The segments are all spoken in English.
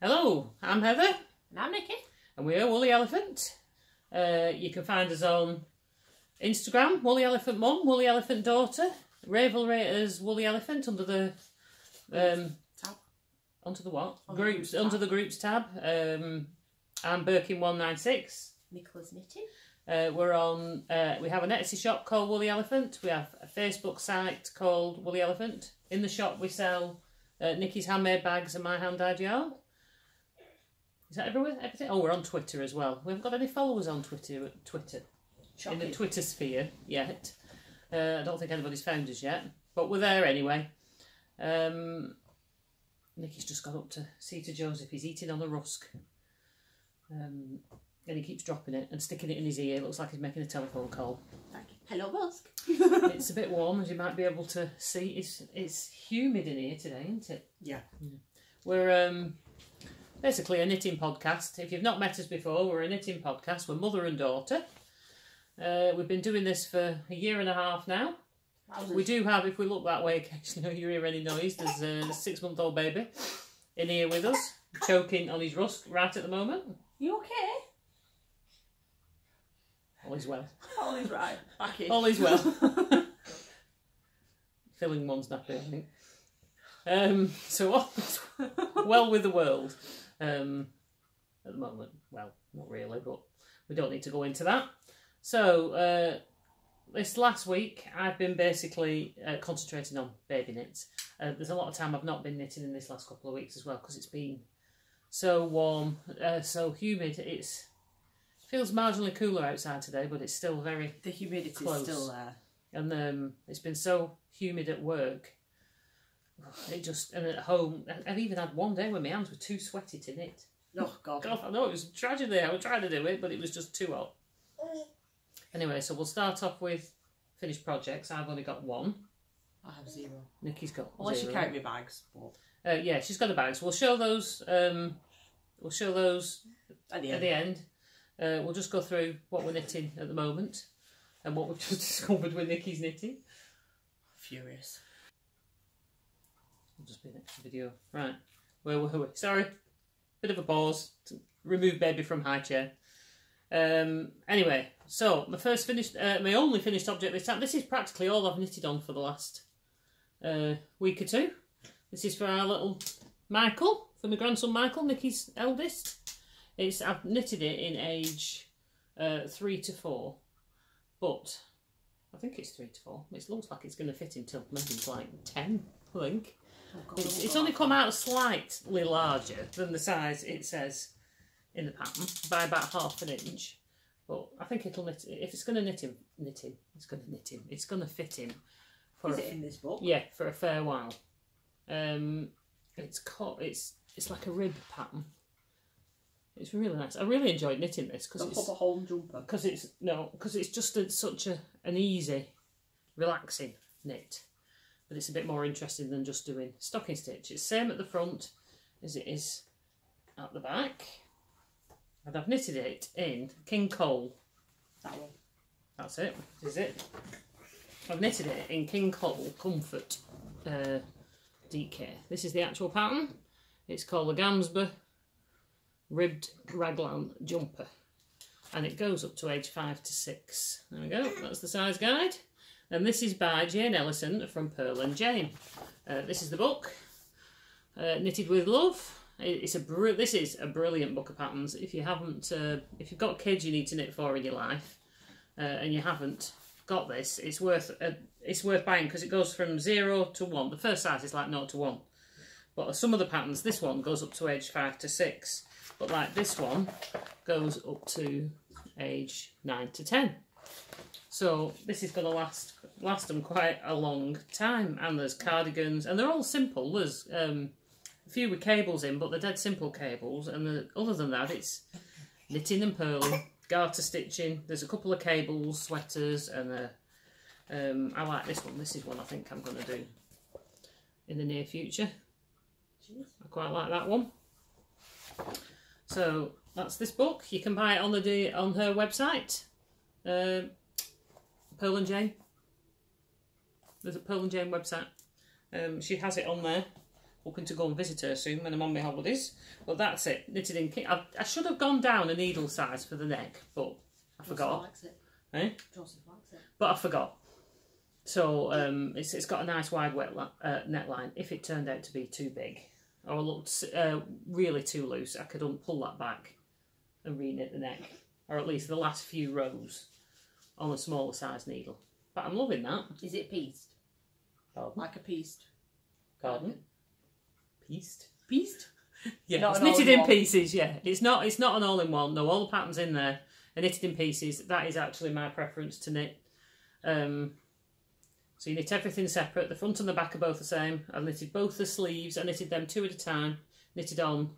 Hello, I'm Heather. And I'm Nikki. And we're Woolly Elephant. You can find us on Instagram, Woolly Elephant Mum, Woolly Elephant Daughter, Ravelry as Woolly Elephant under the tab. Onto the what? On Groups the under the groups tab. I'm Birkin196. Nicola's Knitting. We're on. We have an Etsy shop called Woolly Elephant. We have a Facebook site called Woolly Elephant. In the shop we sell Nikki's handmade bags and my hand-dyed yarn. Is that everywhere? Everything? Oh, we're on Twitter as well. We haven't got any followers on Twitter. Shocking. In the Twitter sphere yet. I don't think anybody's found us yet, but we're there anyway. Nikki's just gone up to see to Joseph. He's eating on a rusk. And he keeps dropping it and sticking it in his ear. It looks like he's making a telephone call. Thank you. Hello, Rusk. It's a bit warm, as you might be able to see. It's humid in here today, isn't it? Yeah. We're basically a knitting podcast. If you've not met us before, we're a knitting podcast. We're mother and daughter. We've been doing this for a year and a half now. We do have, if we look that way occasionally, you hear any noise, there's a 6-month-old baby in here with us, choking on his rusk right at the moment. You okay? All is well. All is right. Back in. All is well. Filling one's nappy, I think. So, well with the world at the moment. Well, not really, but we don't need to go into that. So, this last week, I've been basically concentrating on baby knits. There's a lot of time I've not been knitting in this last couple of weeks as well, because it's been so warm, so humid. It feels marginally cooler outside today, but it's still very The humidity's close. still there. And it's been so humid at work. And at home, I've even had one day when my hands were too sweaty to knit. Oh, God. God, I know, it was a tragedy. I was trying to do it, but it was just too hot. Anyway, so we'll start off with finished projects. I've only got one. I have 0. Nikki's got Unless 0. you count my bags. But... yeah, she's got the bags. We'll show those. We'll show those at the end. We'll just go through what we're knitting at the moment and what we've just discovered with Nikki's knitting. Furious. It'll just be an extra video. Right, where were we? Sorry, bit of a pause to remove baby from high chair. Anyway, so my only finished object this time. This is practically all I've knitted on for the last week or two. This is for our little Michael, for my grandson Michael, Nikki's eldest. I've knitted it in age 3 to 4, but I think it's 3 to 4. It looks like it's going to fit him till maybe like 10, I think. Oh God, it's only come out slightly larger than the size it says in the pattern by about ½ an inch, but I think it'll knit. If it's going to knit him, it's going to knit him. It's going to fit him. Is it in this book? Yeah, for a fair while. It's like a rib pattern. It's really nice. I really enjoyed knitting this because it's a home jumper. Because it's just such an easy, relaxing knit. But it's a bit more interesting than just doing stocking stitch. It's same at the front as it is at the back. And I've knitted it in King Cole. That one. That's it. This is it. I've knitted it in King Cole Comfort DK. This is the actual pattern. It's called the Gamsborough Ribbed Raglan Jumper. And it goes up to age 5 to 6. There we go. That's the size guide. And this is by Jane Ellison from Pearl and Jane. This is the book. Knitted with Love. This is a brilliant book of patterns. If you've got kids you need to knit for in your life, and you haven't got this, it's worth buying because it goes from 0 to 1. The first size is like 0 to 1, but some of the patterns, this one goes up to age 5 to 6, but like this one goes up to age 9 to 10. So this is going to last them quite a long time. And there's cardigans, and they're all simple. There's a few with cables in, but they're dead simple cables. And other than that, it's knitting and purling, garter stitching. There's a couple of cables, sweaters, and I like this one. This is one I think I'm going to do in the near future. I quite like that one. So that's this book. You can buy it on her website. Pearl and Jane. There's a Pearl and Jane website. She has it on there. hoping to go and visit her soon when I'm on my holidays. But that's it, knitted in king. I should have gone down a needle size for the neck, but I forgot. Joseph likes it. Eh? Joseph likes it. But I forgot. So it's got a nice wide neckline. If it turned out to be too big or looked really too loose, I could pull that back and re-knit the neck, or at least the last few rows on a smaller size needle. But I'm loving that. Is it pieced? Pardon? Like a pieced? Pardon? Pieced? Pieced? Yeah, Not it's an knitted all-in-one. in pieces. Yeah, it's not an all-in-one. No, all the patterns in there are knitted in pieces. That is actually my preference to knit. So you knit everything separate. The front and the back are both the same. I've knitted both the sleeves. I knitted them 2 at a time. Knitted on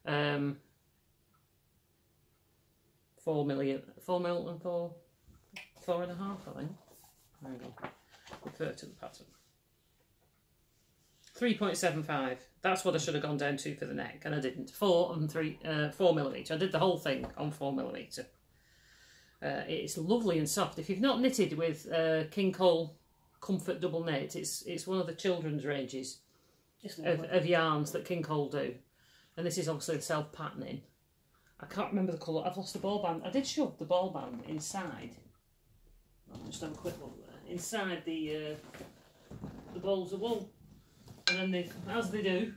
4 mil and 4.5, I think. Hang on. Refer to the pattern. 3.75. That's what I should have gone down to for the neck, and I didn't. 4 millimetre. I did the whole thing on 4 millimetre. It's lovely and soft. If you've not knitted with King Cole Comfort Double Knit, it's one of the children's ranges of yarns that King Cole do, and this is obviously the self patterning. I can't remember the colour. I've lost the ball band. I did shove the ball band inside. I'll just have a quick look there. Inside the balls of wool. And then as they do,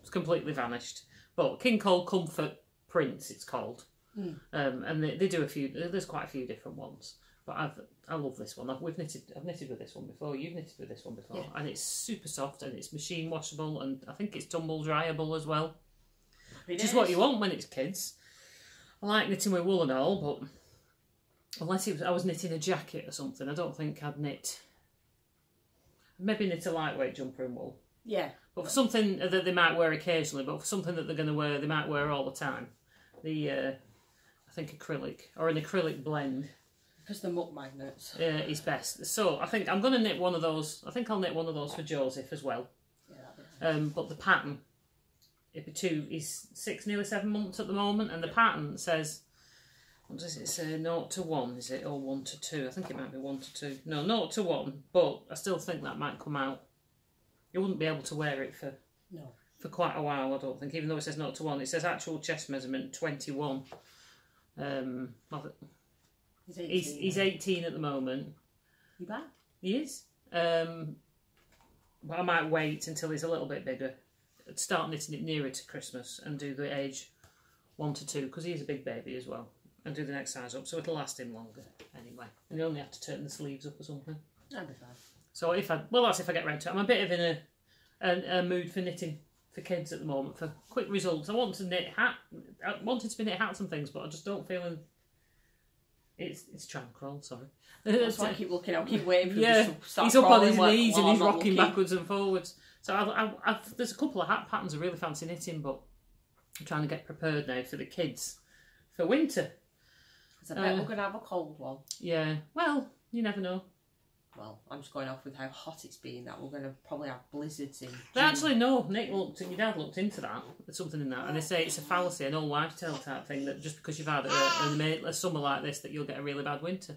it's completely vanished. But King Cole Comfort Prints, it's called. And they do a few. There's quite a few different ones. But I love this one. I've knitted with this one before. You've knitted with this one before, yeah. And it's super soft and it's machine washable, and I think it's tumble dryable as well. Which is what you want when it's kids. I like knitting with wool and all, but unless I was knitting a jacket or something, I don't think I'd knit. Maybe knit a lightweight jumper in wool. Yeah. But for something that they might wear occasionally, but for something that they're going to wear, they might wear all the time. I think acrylic, or an acrylic blend. Because the muck magnets. Is best. So I think I'm going to knit one of those. I think I'll knit one of those for Joseph as well. Yeah, that'd be nice. But the pattern, he's 6, nearly 7 months at the moment, and the pattern says, what does it say? 0 to 1, is it? Or 1 to 2? I think it might be 1 to 2. No, 0 to 1. But I still think that might come out. You wouldn't be able to wear it for quite a while, I don't think. Even though it says 0 to 1, it says actual chest measurement 21. He's 18 at the moment. You back? He is. But I might wait until he's a little bit bigger. Start knitting it nearer to Christmas and do the age 1 to 2, because he's a big baby as well. And do the next size up, so it'll last him longer anyway. And you only have to turn the sleeves up or something. That'd be fine. So that's if I get round to it. I'm a bit of in a mood for knitting for kids at the moment for quick results. I wanted to be knit hats and things, but I just don't feel it's trying to crawl. Sorry. That's why I keep looking. I'll keep waiting for him to start he's up on his crawling knees and he's rocking looking backwards and forwards. So there's a couple of hat patterns I really fancy knitting, but I'm trying to get prepared now for the kids for winter. Because I bet we're going to have a cold one. Yeah, well, you never know. Well, I'm just going off with how hot it's been, that we're going to probably have blizzards in June. Actually, no, your dad looked into that. There's something in that. And they say it's a fallacy, an old wives' tale type thing, that just because you've had a summer like this, that you'll get a really bad winter.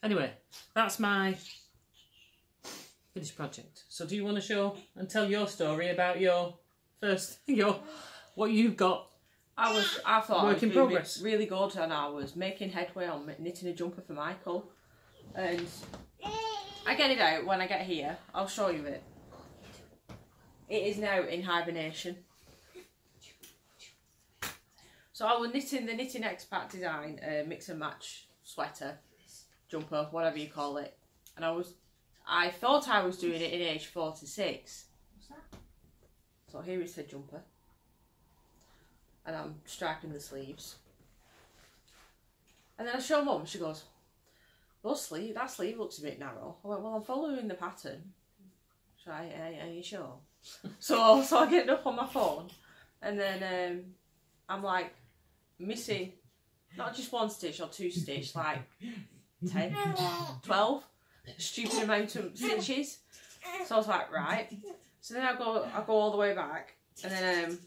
Anyway, that's my finished project. So do you want to show and tell your story about what you've got? I thought work in progress. Really good, and I was making headway on knitting a jumper for Michael. And I get it out when I get here. I'll show you it. It is now in hibernation. So I was knitting the Knitting Expat Design mix and match sweater, jumper, whatever you call it. And I thought I was doing it in age 4 to 6. What's that? So here is the jumper. And I'm striping the sleeves. And then I show Mum, she goes, that sleeve looks a bit narrow. I went, well, I'm following the pattern. So are you sure? so I get up on my phone, and then I'm like missing not just 1 stitch or 2 stitch, like 10, 12, stupid amount of stitches. So I was like, right. So then I go all the way back, and then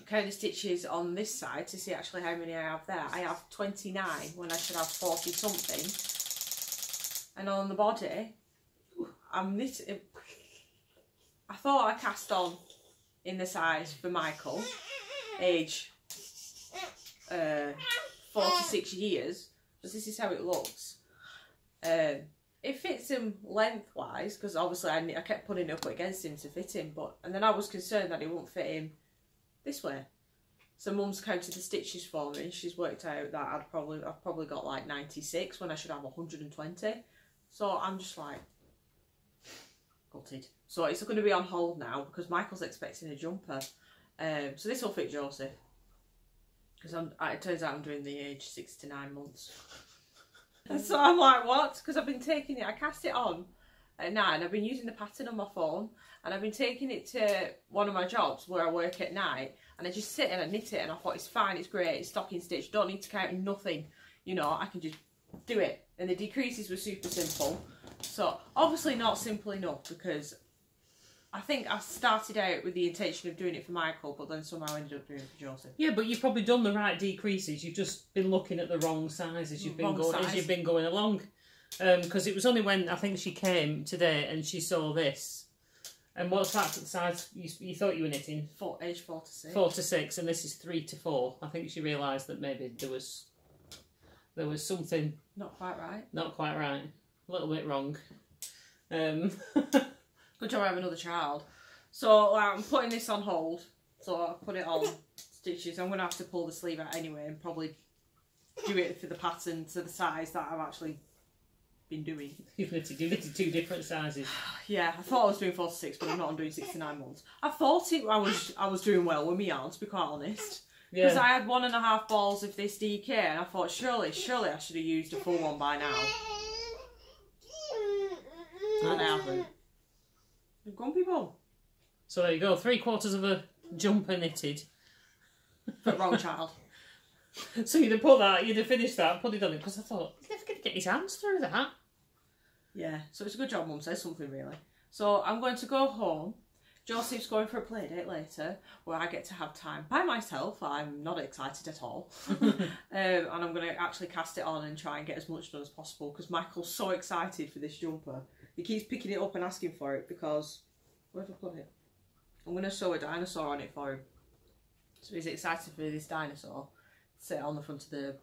count the stitches on this side to see actually how many I have there. I have 29 when I should have 40 something. And on the body, I'm knitting. I thought I cast on in the size for Michael, age 4 to 6 years, but this is how it looks. It fits him lengthwise, because obviously I kept putting it up against him to fit him, and then I was concerned that it wouldn't fit him this way. So Mum's counted the stitches for me. She's worked out that I've probably got like 96 when I should have 120. So I'm just like gutted. So it's going to be on hold now because Michael's expecting a jumper. So this will fit Joseph, because it turns out I'm doing the age 6 to 9 months. And so I'm like, what? Because I've been taking it, I cast it on at night and I've been using the pattern on my phone, and I've been taking it to one of my jobs where I work at night, and I just sit and I knit it, and I thought it's fine, it's great, it's stocking stitch, don't need to count nothing, you know, I can just do it. And the decreases were super simple. So obviously not simple enough, because I think I started out with the intention of doing it for Michael, but then somehow ended up doing it for Joseph. Yeah, but you've probably done the right decreases. You've just been looking at the wrong size as you've been going along. Because it was only when I think she came today and she saw this. And what's that size you thought you were knitting? Age 4 to 6. 4 to 6, and this is 3 to 4. I think she realised that maybe there was something not quite right. Not quite right. A little bit wrong. Good job I have another child. So I'm putting this on hold. So I put it on stitches. I'm going to have to pull the sleeve out anyway and probably do it for the pattern to the size that I've actually been doing. You've knitted 2 different sizes. Yeah, I thought I was doing 4 to 6, but I'm not. I'm doing 6 to 9 months. I thought I was doing well with my yarn, to be quite honest. Because I had 1.5 balls of this DK, and I thought surely I should have used a full one by now. And I haven't. Grumpy bum. So there you go, 3/4 of a jumper knitted. For wrong child. So you'd have finished that, put it on it, because I thought, he's never going to get his hands through that. Yeah, so it's a good job Mum says something, really. So I'm going to go home. Joseph's going for a play date later, where I get to have time by myself. I'm not excited at all. And I'm going to actually cast it on and try and get as much done as possible, because Michael's so excited for this jumper. He keeps picking it up and asking for it, because... Where have I put it? I'm going to sew a dinosaur on it for him. So he's excited for this dinosaur. Sit on the front of the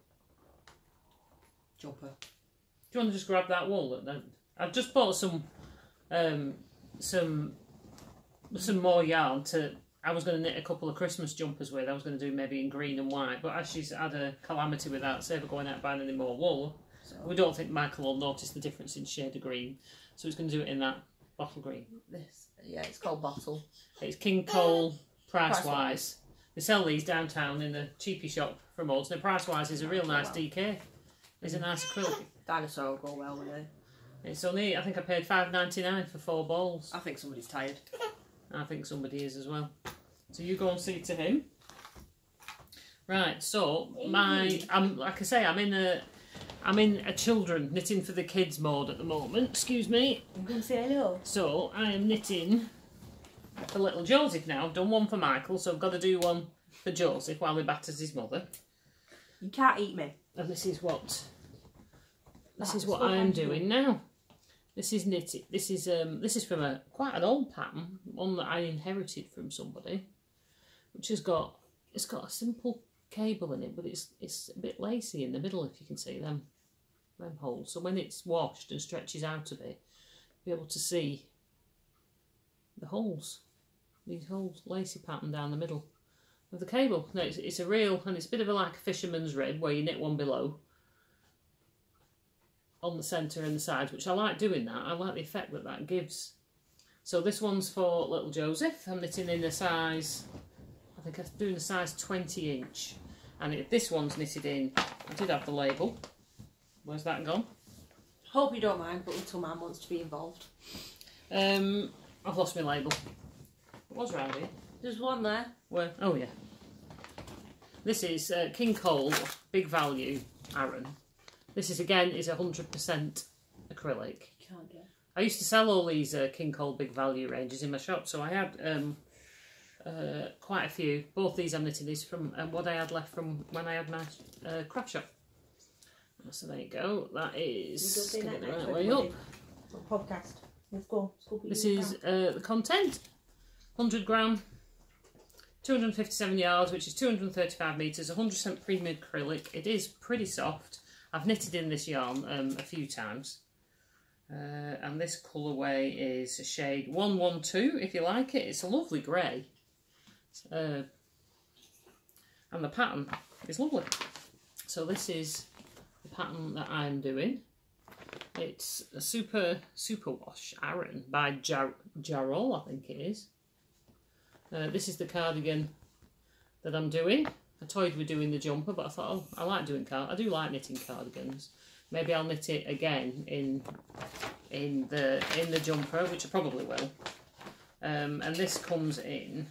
jumper. Do you want to just grab that wool? I've just bought some more yarn I was going to knit a couple of Christmas jumpers with. I was going to do maybe in green and white, but as she's had a calamity with that, save her going out buying any more wool, we don't think Michael will notice the difference in shade of green, so he's going to do it in that bottle green. Yeah, it's called Bottle. It's King Cole price-wise. They sell these downtown in the cheapy shop from Olds. The price-wise is a real nice DK. It's a nice acrylic. Dinosaur will go well with it. It's only, I think I paid $5.99 for 4 balls. I think somebody's tired. I think somebody is as well. So you go and see to him. Right, so like I say, I'm in a children knitting for the kids mode at the moment. Excuse me. I'm going to say hello. So I am knitting for little Joseph now. I've done one for Michael, so I've got to do one for Joseph while he batters his mother. You can't eat me. And this is what I am doing now. This is knitted. This is from quite an old pattern, one that I inherited from somebody, which it's got a simple cable in it, but it's a bit lacy in the middle, if you can see them holes. So when it's washed and stretches out a bit, you'll be able to see the holes. These holes, lacy pattern down the middle of the cable. No, it's a real, and it's a bit of like a fisherman's rib where you knit one below on the centre and the sides, which I like doing that. I like the effect that gives. So this one's for little Joseph. I'm knitting in a size, I think I'm doing a size 20 inch. And this one's knitted in, I did have the label. Where's that gone? Hope you don't mind, but little man wants to be involved. I've lost my label. It was round here. There's one there. Where? Oh yeah. This is King Cole Big Value Aran. This is again 100% acrylic. Can't get. I used to sell all these King Cole Big Value ranges in my shop, so I had quite a few. Both these I'm knitting is from what I had left from when I had my craft shop. So there you go. That is the right way up. Podcast. Let's go. This is the content. 100 gram, 257 yards, which is 235 metres, 100% premium acrylic. It is pretty soft. I've knitted in this yarn a few times. And this colourway is a shade 112, if you like it. It's a lovely grey. And the pattern is lovely. So this is the pattern that I'm doing. It's a superwash Aran by Jarol, I think it is. This is the cardigan that I'm doing. I toyed with doing the jumper, but I thought, oh, I like doing I do like knitting cardigans. Maybe I'll knit it again in the jumper, which I probably will. And this comes in.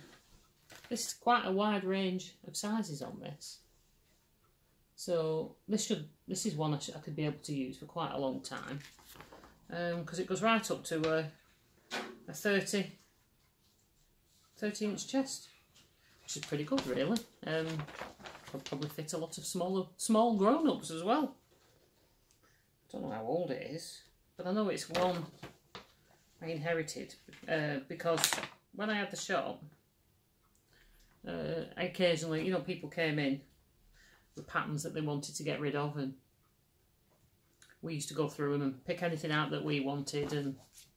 This is quite a wide range of sizes on this. So this is one I could be able to use for quite a long time, because it goes right up to a 30-inch chest, which is pretty good, really. Could probably fit a lot of small grown-ups as well. Don't know how old it is, but I know it's one I inherited because when I had the shop, occasionally, you know, people came in with patterns that they wanted to get rid of, and we used to go through them and pick anything out that we wanted, and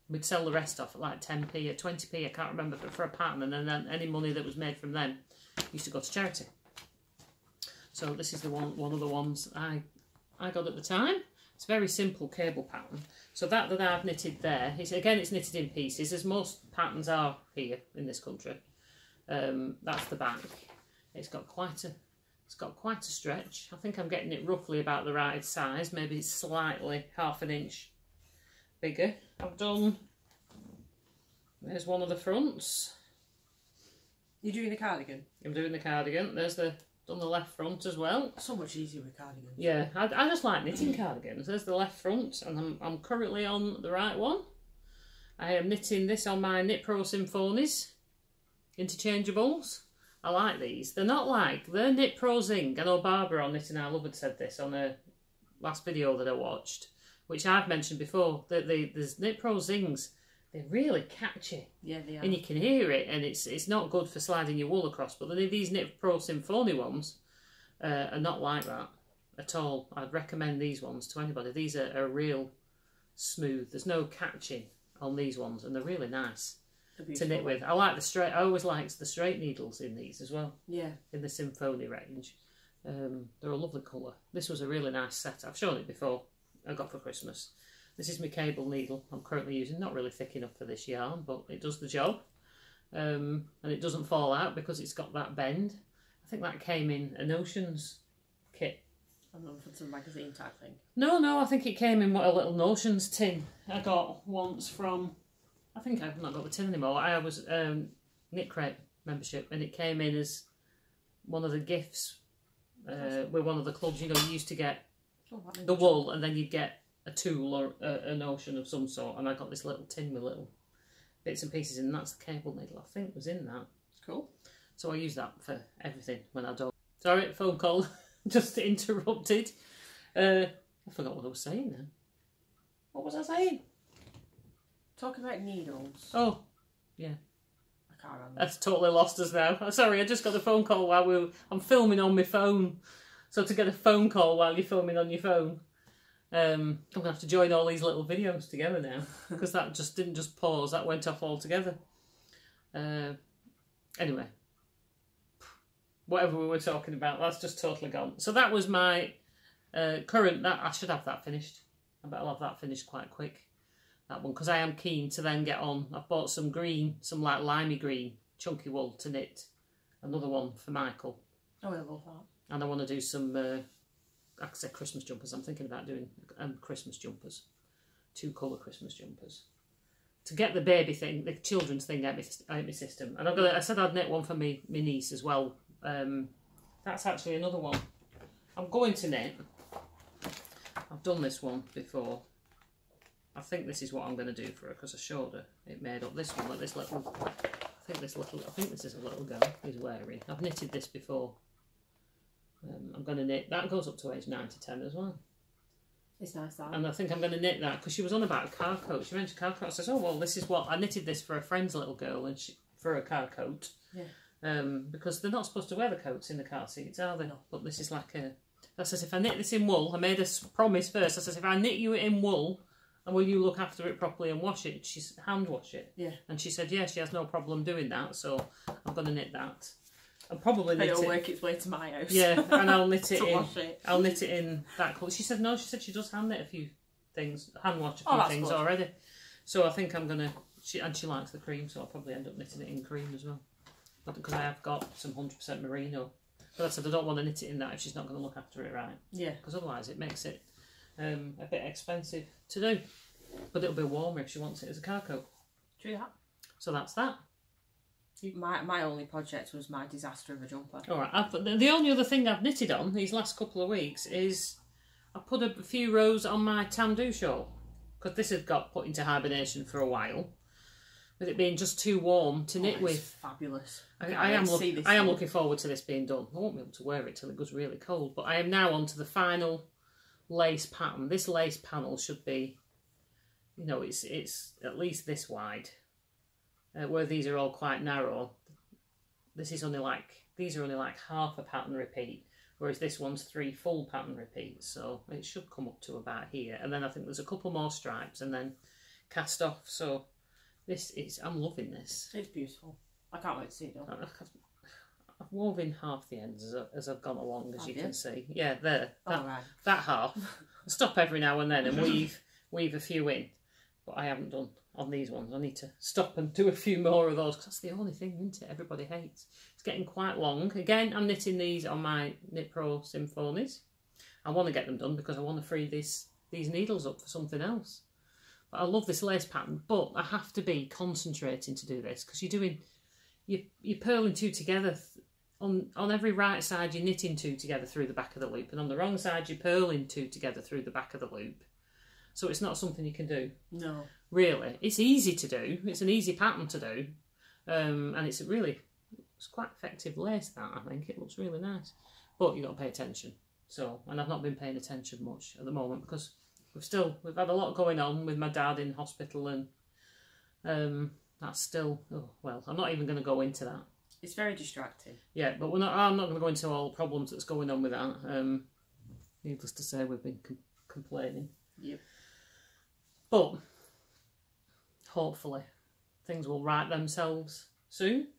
we'd sell the rest off at like 10p or 20p, I can't remember, but for a pattern, and then any money that was made from them used to go to charity. So this is one of the ones I got at the time. It's a very simple cable pattern. So that I've knitted there, it's knitted in pieces, as most patterns are here in this country. That's the back. It's got quite a stretch. I think I'm getting it roughly about the right size. Maybe it's slightly half an inch bigger. There's one of the fronts. You're doing the cardigan? I'm doing the cardigan. Done the left front as well. So much easier with cardigans. Yeah, I just like knitting cardigans. There's the left front, and I'm currently on the right one. I am knitting this on my Knit Pro Symphonies interchangeables. I like these. They're Knit Pro Zing. I know Barbara on Knitting I Love had said this on her last video that I watched, which I've mentioned before. There's Knit Pro Zings. They're really catchy. Yeah, they are. And you can hear it, and it's not good for sliding your wool across. But these Knit Pro Symphony ones are not like that at all. I'd recommend these ones to anybody. These are real smooth. There's no catching on these ones, and they're really nice to knit with. I like the straight. I always liked the straight needles in these as well. Yeah. In the Symphony range, they're a lovely colour. This was a really nice set. I've shown it before. I got for Christmas. This is my cable needle I'm currently using. Not really thick enough for this yarn, but it does the job. And it doesn't fall out because it's got that bend. I think that came in a Notions kit. I don't know if it's a magazine type thing. No, I think it came in a little Notions tin I got once from... I think I've not got the tin anymore. I was Knit Crate membership, and it came in as one of the gifts with one of the clubs. You know, you used to get the wool, and then you'd get a tool or a notion of some sort, and I got this little tin with little bits and pieces in, and that's the cable needle I think was in that. Cool. So I use that for everything when I do. Sorry, phone call just interrupted. I forgot what I was saying then. What was I saying? Talking about needles. Oh, yeah. I can't remember. That's totally lost us now. Sorry, I just got a phone call while I'm filming on my phone. So to get a phone call while you're filming on your phone, I'm going to have to join all these little videos together now, because that just didn't just pause, that went off altogether. Anyway, whatever we were talking about, that's just totally gone. So that was my current, I should have that finished. I bet I'll have that finished quite quick, that one, because I am keen to then get on. I've bought some green, some like limey green, chunky wool to knit another one for Michael. Oh, I love that. And I want to do some... like I said, Christmas jumpers. I'm thinking about doing Christmas jumpers, 2 colour Christmas jumpers, to get the baby thing, the children's thing out my system. And I said I'd knit one for my niece as well. That's actually another one I'm going to knit. I've done this one before. I think this is what I'm going to do for her, because I showed her it made up this one, like this little. I think this is a little girl who's wearing. I've knitted this before. I'm going to knit, that goes up to age 9 to 10 as well. It's nice that. And I think I'm going to knit that, because she was on about a car coat. She mentioned car coat. I says, oh, well, this is what, I knitted this for a friend's little girl, and for a car coat. Yeah. Because they're not supposed to wear the coats in the car seats, are they? No. But this is like that's as if I knit this in wool. I made a promise first. I said, if I knit you it in wool, and will you look after it properly and wash it? She's hand wash it. Yeah. And she said, yeah, she has no problem doing that. So I'm going to knit that. I'll probably knit it'll it. work its way to my house. Yeah, and I'll knit it in. Wash it. I'll knit it in that colour. She said no. She said she does hand knit a few things, hand wash a few things good. already. So I think I'm gonna. She likes the cream, so I'll probably end up knitting it in cream as well. But because I have got some 100% merino, but I said I don't want to knit it in that if she's not going to look after it right. Yeah. Because otherwise it makes it a bit expensive to do. But it'll be warmer if she wants it as a car coat. True that. So that's that. My only project was my disaster of a jumper. All right. The only other thing I've knitted on these last couple of weeks is I put a few rows on my Tamdu shawl because this had got put into hibernation for a while, with it being just too warm to knit with. Fabulous. I am looking forward to this being done. I won't be able to wear it till it goes really cold, but I am now on to the final lace pattern. This lace panel should be, you know, it's at least this wide. Where these are all quite narrow, these are only like half a pattern repeat, whereas this one's 3 full pattern repeats, so it should come up to about here. And then I think there's a couple more stripes and then cast off. So I'm loving this. It's beautiful. I can't wait to see it done. I've woven half the ends as I've gone along, as you can see. Yeah, there. Right. That half. I stop every now and then and weave a few in, but I haven't done on these ones. I need to stop and do a few more of those because that's the only thing, isn't it? Everybody hates. It's getting quite long. Again, I'm knitting these on my Knit Pro Symphonies. I want to get them done because I want to free these needles up for something else. But I love this lace pattern, but I have to be concentrating to do this because you're purling 2 together. On every right side, you're knitting 2 together through the back of the loop, and on the wrong side, you're purling 2 together through the back of the loop. So it's not something you can do. No. Really. It's easy to do. It's an easy pattern to do. And it's quite effective lace, that, I think. It looks really nice. But you've got to pay attention. So, and I've not been paying attention much at the moment because we've had a lot going on with my dad in hospital, and that's still, I'm not even going to go into that. It's very distracting. Yeah, but I'm not going to go into all the problems that's going on with that. Needless to say, we've been complaining. Yep. But hopefully things will right themselves soon.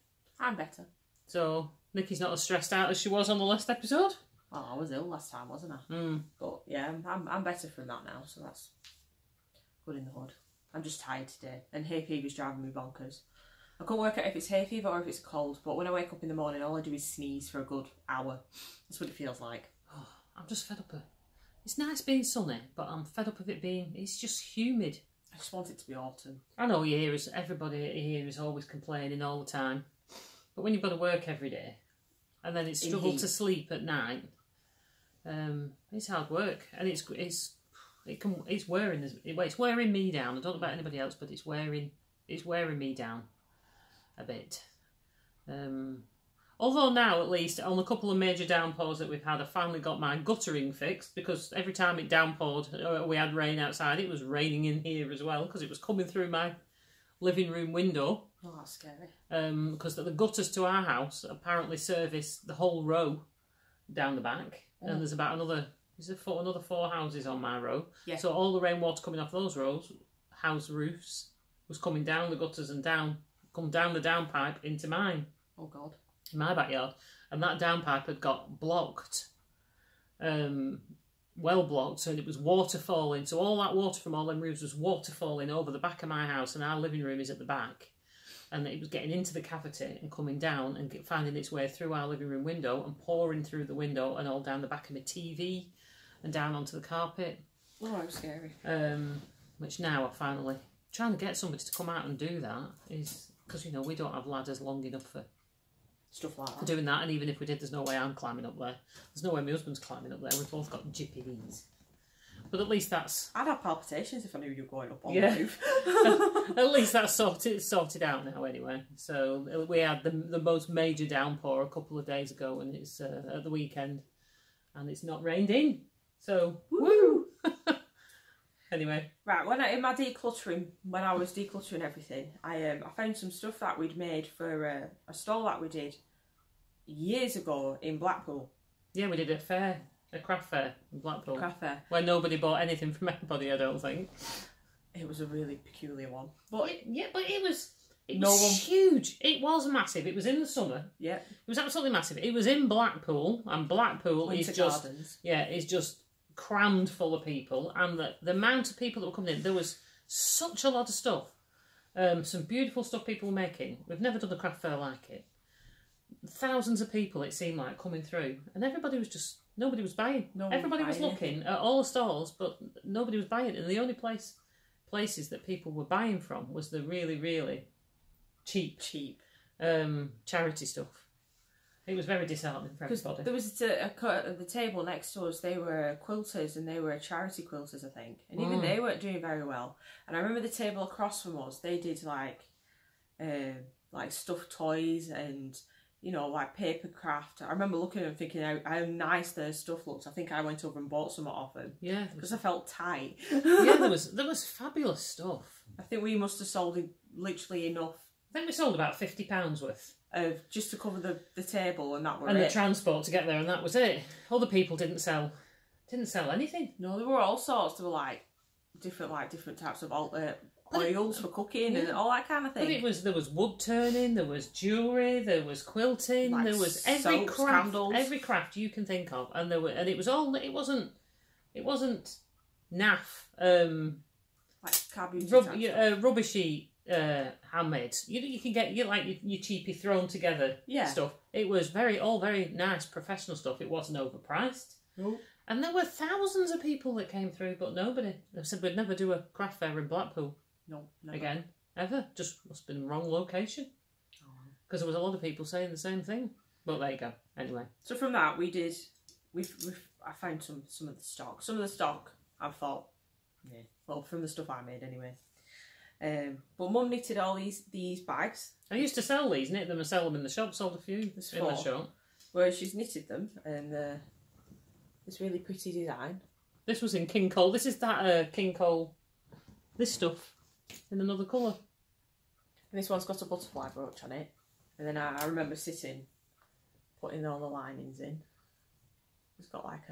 I'm better. So Nikki's not as stressed out as she was on the last episode. Oh, I was ill last time, wasn't I? Mm. But yeah, I'm better from that now, so that's good in the hood. I'm just tired today, and hay fever's driving me bonkers. I can't work out if it's hay fever or if it's cold, but when I wake up in the morning, all I do is sneeze for a good hour. That's what it feels like. Oh, I'm just fed up of it. It's nice being sunny, but I'm fed up of it being, it's just humid. I just want it to be autumn. I know everybody here is always complaining all the time, but when you've got to work every day, and then it's struggle to sleep at night, it's hard work, and it's wearing me down. I don't know about anybody else, but it's wearing me down a bit. Although now, at least, on a couple of major downpours that we've had, I finally got my guttering fixed, because every time it downpoured, we had rain outside, it was raining in here as well, because it was coming through my living room window. Oh, that's scary. Because the gutters to our house apparently service the whole row down the back, and there's about another 4 houses on my row. Yeah. So all the rainwater coming off those house roofs was coming down the gutters and come down the downpipe into mine. Oh God. In my backyard, and that downpipe had got blocked, well blocked, and it was water falling. So all that water from all them roofs was water falling over the back of my house, and our living room is at the back, and it was getting into the cavity and coming down and finding its way through our living room window and pouring through the window and all down the back of my TV and down onto the carpet. Oh, that was scary. Which now I finally trying to get somebody to come out and do that is because we don't have ladders long enough for stuff like that. For doing that, and even if we did, there's no way I'm climbing up there. There's no way my husband's climbing up there. We've both got jippy knees. But at least that's... I'd have palpitations if I knew you were going up on the roof. At least that's sorted out now anyway. So we had the most major downpour a couple of days ago, and it's at the weekend, and it's not rained in. So, woo! Anyway. Right, when I was decluttering everything, I found some stuff that we'd made for a stall that we did years ago in Blackpool. Yeah, we did a craft fair in Blackpool. Craft fair. Where nobody bought anything from anybody, I don't think. It was a really peculiar one. But it was huge. It was massive. It was in the summer. Yeah. It was absolutely massive. It was in Blackpool, and Blackpool Winter is just Gardens. Yeah, it's just crammed full of people, and the amount of people that were coming in, there was such a lot of stuff. Some beautiful stuff people were making. We've never done a craft fair like it. Thousands of people, it seemed like, coming through, and nobody was buying. Everybody was looking at all the stalls, but nobody was buying. And the only places that people were buying from was the really, really cheap charity stuff. It was very disheartening for everybody. There was the table next to us, they were quilters, and they were charity quilters, I think. And even they weren't doing very well. And I remember the table across from us, they did like stuffed toys and, you know, like paper craft. I remember looking and thinking how nice their stuff looked. I think I went over and bought some off them. Yeah. Because I felt tight. Yeah, there was fabulous stuff. I think we must have sold literally enough. I think we sold about £50 worth. Just to cover the table, and that was it. And the transport to get there, and that was it. Other people didn't sell anything. No, there were all sorts. There were like different types of oils for cooking and all that kind of thing. But there was wood turning, there was jewellery, there was quilting, there was every craft you can think of, and it wasn't naff like cabbage rubbishy handmade. You can get your cheapy thrown together stuff. It was all very nice professional stuff. It wasn't overpriced. Nope. And there were thousands of people that came through, but nobody. They said we'd never do a craft fair in Blackpool. No, never. Again, ever. Just must have been the wrong location. Because there was a lot of people saying the same thing. But there you go. Anyway. So from that I found some of the stock. Some of the stock I thought, well, from the stuff I made anyway. But Mum knitted all these bags. I used to sell these, knit them and sell them in the shop. Sold a few in the shop. Where she's knitted them, and this really pretty design. This was in King Cole. This is that King Cole. This stuff in another colour. And this one's got a butterfly brooch on it. And then I remember putting all the linings in. It's got like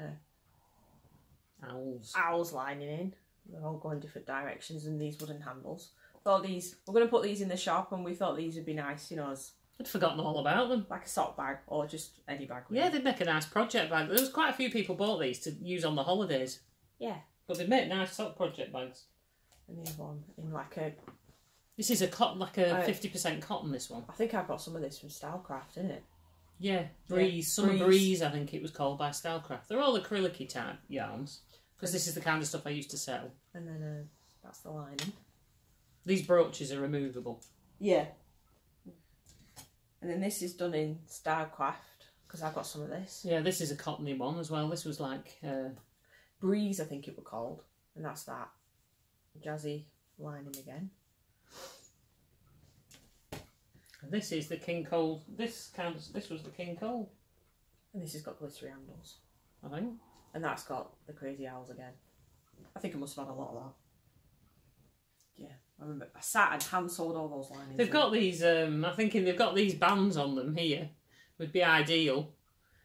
owls lining in. They're all going different directions, and these wooden handles. We're going to put these in the shop, and we thought these would be nice, you know, I'd forgotten all about them. Like a sock bag, or just any bag. Really. Yeah, they'd make a nice project bag. There was quite a few people bought these to use on the holidays. Yeah. But they'd make nice sock project bags. And the other one in like a... This is a cotton, like a 50% cotton, this one. I think I got some of this from Stylecraft, isn't it? Yeah, Breeze. Summer Breeze, I think it was called, by Stylecraft. They're all acrylic-y type yarns. Because this is the kind of stuff I used to sell. And then that's the lining. These brooches are removable. Yeah. And then this is done in Stylecraft, because I've got some of this. Yeah, this is a cottony one as well. This was like... Breeze, I think it was called. And that's that jazzy lining again. And this is the King Cole. This was the King Cole. And this has got glittery handles. I think. And that's got the crazy owls again. I think I must have had a lot of that. Yeah, I remember. I sat and hand sewed all those linings. They've got these. I'm thinking they've got these bands on them here. Would be ideal,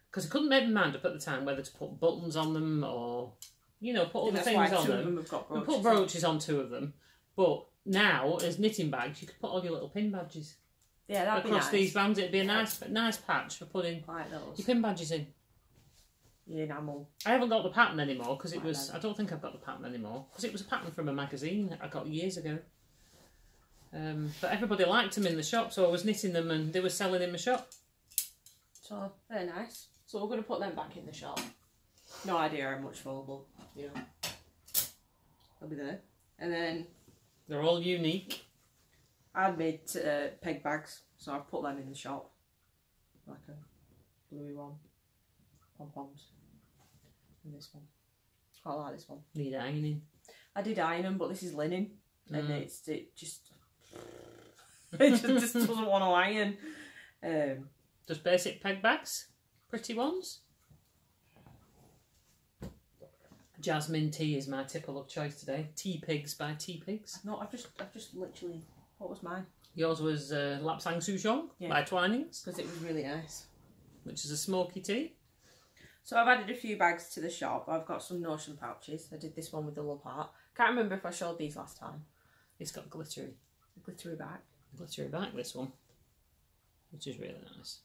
because I couldn't make my mind up at the time whether to put buttons on them or, you know, put other things on them. Have got brooches. We put brooches on 2 of them, but now as knitting bags, you could put all your little pin badges. Yeah, that'd be across nice. These bands. It'd be a nice patch for putting like those. your pin badges in. Your enamel. I haven't got the pattern anymore because it was. I don't think I've got the pattern anymore because it was a pattern from a magazine I got years ago. But everybody liked them in the shop, so I was knitting them and they were selling in my shop. So they're nice. So we're going to put them back in the shop. No idea how much available, you know. They'll be there. And then they're all unique. I'd made peg bags, so I've put them in the shop. Like a bluey one. Pom-poms. And this one. Quite like this one. Need ironing. I did iron them, but this is linen. And it just doesn't want to iron. Just basic peg bags. Pretty ones. Jasmine tea is my tipple of choice today. Tea Pigs by Tea Pigs. No, I've just literally. What was mine? Yours was Lapsang Souchong by Twinings. Because it was really nice. Which is a smoky tea. So I've added a few bags to the shop. I've got some Notion pouches. I did this one with the love heart. Can't remember if I showed these last time. It's got glittery back. Glittery back, this one. Which is really nice.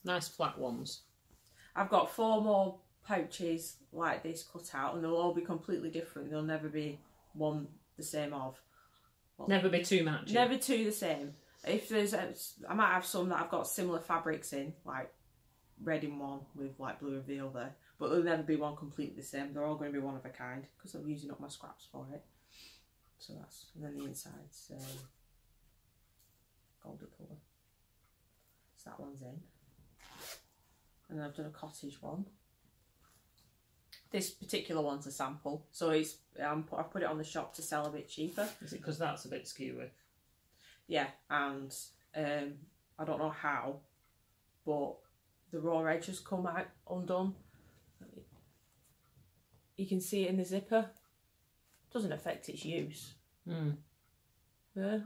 Nice flat ones. I've got 4 more pouches like this cut out, and they'll all be completely different. They'll never be one the same of. Well, never be two matching. Never two the same. If there's, I might have some that I've got similar fabrics in, like red in one with like blue in the other, but there'll never be one completely the same. They're all going to be one of a kind because I'm using up my scraps for it. So that's, and then the inside's golden colour. So that one's in. And then I've done a cottage one. This particular one's a sample, so it's I've put it on the shop to sell a bit cheaper. Is it because that's a bit skewy? Yeah, and I don't know how, but the raw edge has come out undone. You can see it in the zipper. Doesn't affect its use. Yeah,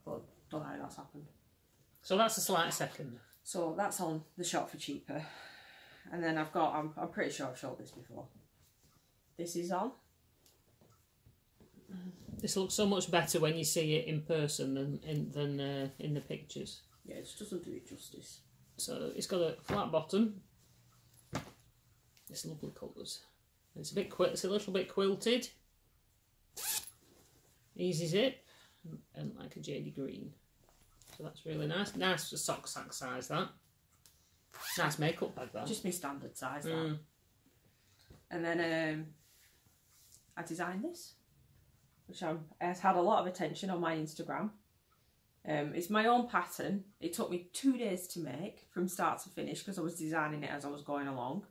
but don't know how that's happened. So that's a slight second. So that's on the shop for cheaper. And then I've got, I'm pretty sure I've showed this before. This is on. This looks so much better when you see it in person than in the pictures. Yeah, it just doesn't do it justice. So it's got a flat bottom. It's lovely colours. It's a little bit quilted. Easy zip and like a jadey green. So that's really nice. Nice for sock sack size, that. Nice makeup bag, that. Just my standard size, that. And then I designed this, which has had a lot of attention on my Instagram. It's my own pattern. It took me 2 days to make from start to finish because I was designing it as I was going along.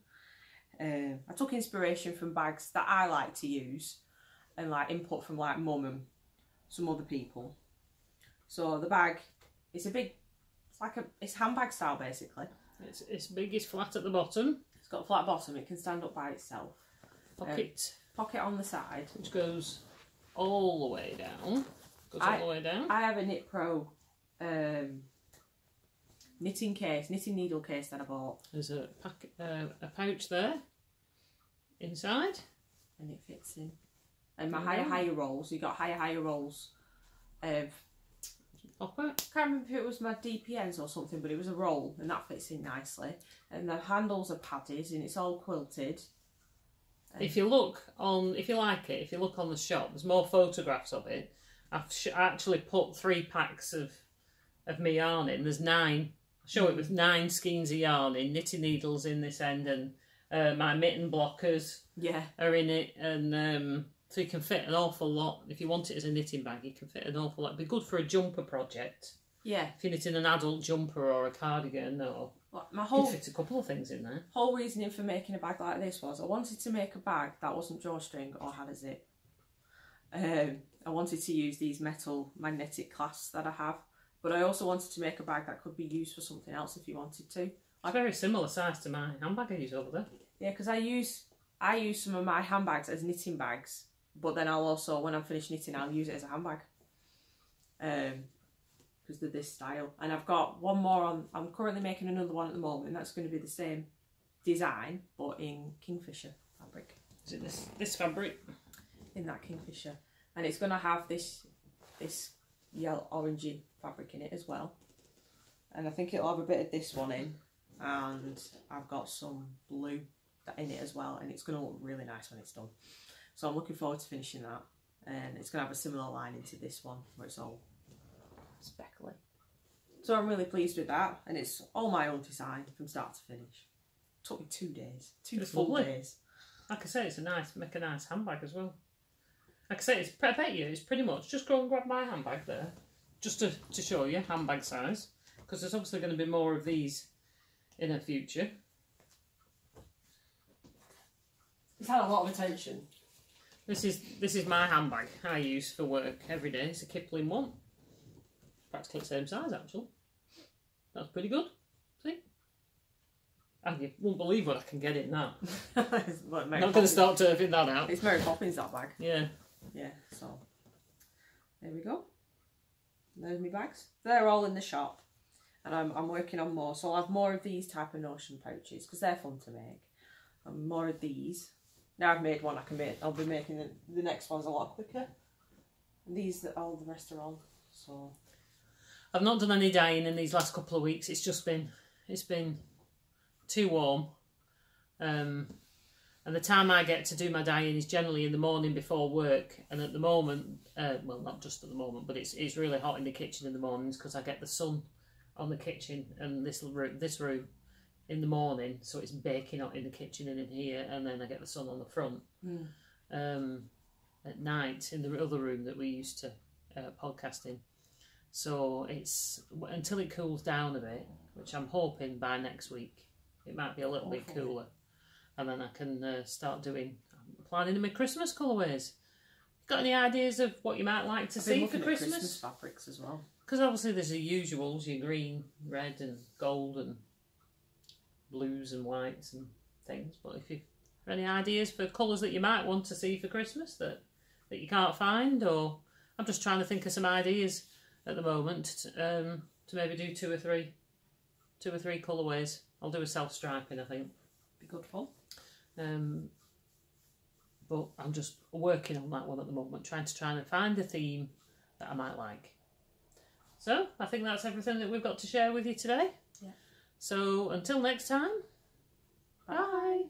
I took inspiration from bags that I like to use and like input from like mum and some other people. So the bag, it's it's handbag style basically. It's big, it's flat at the bottom. It's got a flat bottom, it can stand up by itself. Pocket on the side. Which goes all the way down. All the way down. I have a Knit Pro knitting needle case that I bought. There's a pouch there, inside. And it fits in. And my higher rolls, you got higher rolls. Popper. I can't remember if it was my DPNs or something, but it was a roll and that fits in nicely. And the handles are padded and it's all quilted. If you like it, if you look on the shop, there's more photographs of it. I've actually put 3 packs of me yarn in. There's 9. I show it with 9 skeins of yarn in, knitting needles in this end, and my mitten blockers are in it, and so you can fit an awful lot. If you want it as a knitting bag, you can fit an awful lot. It'd be good for a jumper project. Yeah. If you're knitting an adult jumper or a cardigan, or you can fit a couple of things in there. Whole reasoning for making a bag like this was I wanted to make a bag that wasn't drawstring or had a zip. I wanted to use these metal magnetic clasps that I have, but I also wanted to make a bag that could be used for something else if you wanted to. It's very similar size to my handbag I use over there. Yeah, because I use some of my handbags as knitting bags, but then I'll also, when I'm finished knitting, I'll use it as a handbag. Because they're this style. And I've got one more on, I'm currently making another one at the moment, that's going to be the same design, but in Kingfisher fabric. Is it this fabric? In that Kingfisher. And it's going to have this yellow orangey fabric in it as well. And I think it'll have a bit of this one in. And I've got some blue in it as well. And it's going to look really nice when it's done. So I'm looking forward to finishing that. And it's going to have a similar lining to this one, where it's all speckly. So I'm really pleased with that. And it's all my own design from start to finish. It took me 2 days. Two full days. Like I say, make a nice handbag as well. Like I say, I bet you it's pretty much just go and grab my handbag there, just to show you handbag size, because there's obviously going to be more of these in the future. It's had a lot of attention. This is my handbag I use for work every day. It's a Kipling one, practically the same size actually. That's pretty good. See? You won't believe what I can get in that. Like I'm not going to start turfing that out. It's Mary Poppins, that bag. Yeah. Yeah, so there we go. There's my bags. They're all in the shop. And I'm working on more. So I'll have more of these type of notion pouches because they're fun to make. And more of these. Now I've made one, I'll be making the next ones a lot quicker. And these, all the rest are on. So I've not done any dyeing in these last couple of weeks. It's been too warm. And the time I get to do my dyeing is generally in the morning before work. And at the moment, well, not just at the moment, but it's really hot in the kitchen in the mornings because I get the sun on the kitchen and this room in the morning, so it's baking hot in the kitchen and in here, and then I get the sun on the front. At night in the other room that we used to podcast in. So it's until it cools down a bit, which I'm hoping by next week it might be a little bit cooler, and then I can start planning my Christmas colourways. Got any ideas of what you might like to see for Christmas fabrics as well? Because obviously there's the usuals, your green, red and gold and blues and whites and things. But if you've any ideas for colours that you might want to see for Christmas that you can't find, or I'm just trying to think of some ideas at the moment to maybe do two or three colourways. I'll do a self-striping, I think. Be good fun. But I'm just working on that one at the moment, trying to find a theme that I might like. So I think that's everything that we've got to share with you today. Yeah. So until next time, bye.